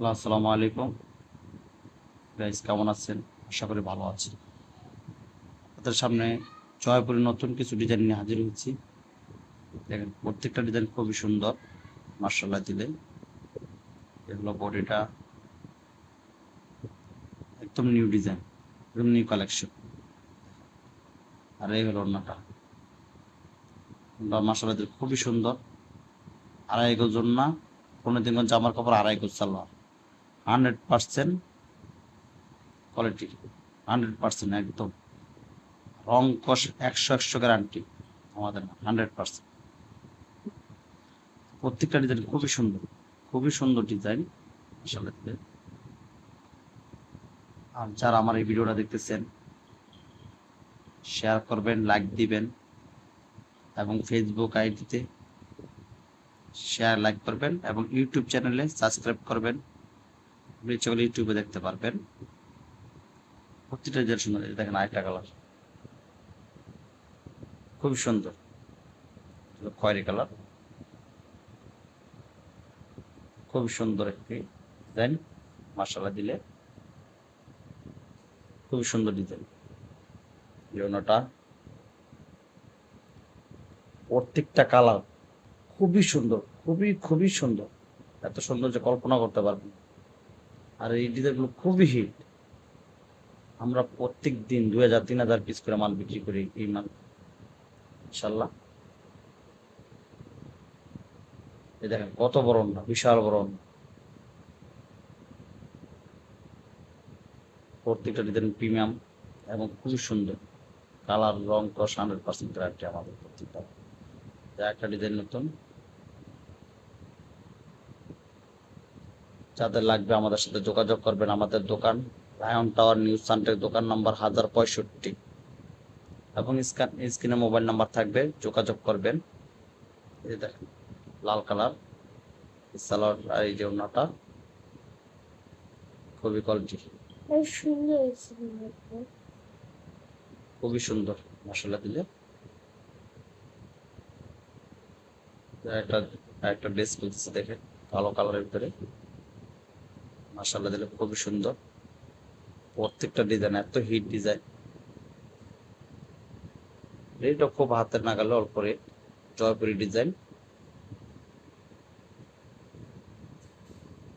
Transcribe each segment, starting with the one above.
আসসালামু আলাইকুম গাইস, কেমন আছেন? আশা করি ভালো আছেন। আপনাদের সামনে জয়পুরের নতুন কিছু ডিজাইন নিয়ে হাজির হয়েছি। দেখেন, প্রত্যেকটা ডিজাইন খুবই সুন্দর, মার্শাল্লাহ দিলে। এগুলো বডিটা একদম নিউ ডিজাইন, একদম নিউ কালেকশন। আর এই হলো ওড়নাটা, মার্শাল্লাহ দিলে খুবই সুন্দর। আড়াই গজ ওড়না, 15 গজ জামার কাপড়, আড়াই গজ সালোয়ার। 100% কোয়ালিটি, 100% একদম। রং কষ 100 গ্যারান্টি আমাদের, 100%। প্রত্যেকটা ডিজাইন খুবই সুন্দর, খুবই সুন্দর ডিজাইন আসলে। আর যারা আমার এই ভিডিওটা দেখতেছেন, শেয়ার করবেন, লাইক দিবেন, এবং ফেসবুক আইডিতে শেয়ার লাইক করবেন, এবং ইউটিউব চ্যানেলে সাবস্ক্রাইব করবেন। ইচ্ছে করলে ইউটিউবে দেখতে পারবেন। প্রতিটা ডিজাইন সুন্দর। দেখেন আরেকটা কালার, খুবই সুন্দর, খয়েরি কালার, খুবই সুন্দর একটি ডিজাইন। মাশাআল্লাহ দিলে খুবই সুন্দর ডিজাইন। ওড়নাটা প্রত্যেকটা কালার খুবই সুন্দর, খুবই খুবই সুন্দর। এত সুন্দর যে কল্পনা করতে পারবেন। আর এই ডিজাইনগুলো খুবই হিট। আমরা প্রত্যেক দিন 2000-3000 পিস করে মাল বিক্রি করি। এই মাল ইনশাল্লাহ। এই দেখেন কত বড় না, বিশাল বড় না। প্রত্যেকটা ডিজাইন প্রিমিয়াম এবং খুবই সুন্দর। কালার, রং কস 100% গ্যারান্টি আমাদের প্রত্যেকটা। একটা ডিজাইন নতুন, যাদের লাগবে আমাদের সাথে যোগাযোগ করবেন। আমাদের দোকান লায়ন টাওয়ার, নিউ সানটেক, দোকান নাম্বার 1065, এবং স্ক্রিনে মোবাইল নাম্বার থাকবে, যোগাযোগ করবেন। এই দেখেন লাল কালার সালোয়ার, আর এই যে ওড়নাটা খুবই কোয়ালিটি, খুবই সুন্দর। মশলা দিলে একটা একটা ড্রেস খুলতেছে, দেখেন কালো কালারের ভিতরে, মাশাআল্লাহ দিলে খুবই সুন্দর। প্রত্যেকটা ডিজাইন এত হিট ডিজাইন। রেটও খুব হাতের নাগালে, অল্প রেট। জয়পুরি ডিজাইন।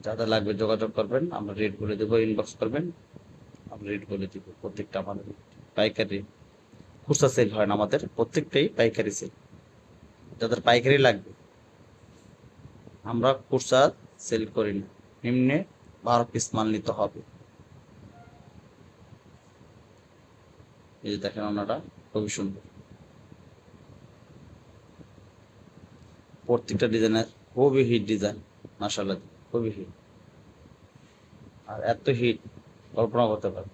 যাদের লাগবে যোগাযোগ করবেন, আমরা রেট বলে দেবো, ইনবক্স করবেন, আমরা রেট বলে দিব। প্রত্যেকটা আমাদের পাইকারি, খুচরা সেল হয় না আমাদের, প্রত্যেকটাই পাইকারি সেল। যাদের পাইকারি লাগবে, আমরা খুচরা সেল করি না। নিম্নে 12 পিস মাল নিতে হবে। এই যে দেখেন ওনাটা খুবই সুন্দর। প্রত্যেকটা ডিজাইনের খুবই হিট ডিজাইন, মাশাআল্লাহ খুবই হিট। আর এত হিট কল্পনা করতে পারবে।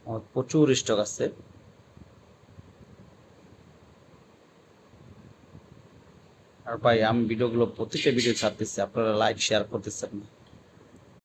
আমার প্রচুর স্টক আছে। আর ভাই, আমি ভিডিওগুলো প্রত্যেকটা ভিডিও ছাড়তেছি, আপনারা লাইক শেয়ার করতেছেন না।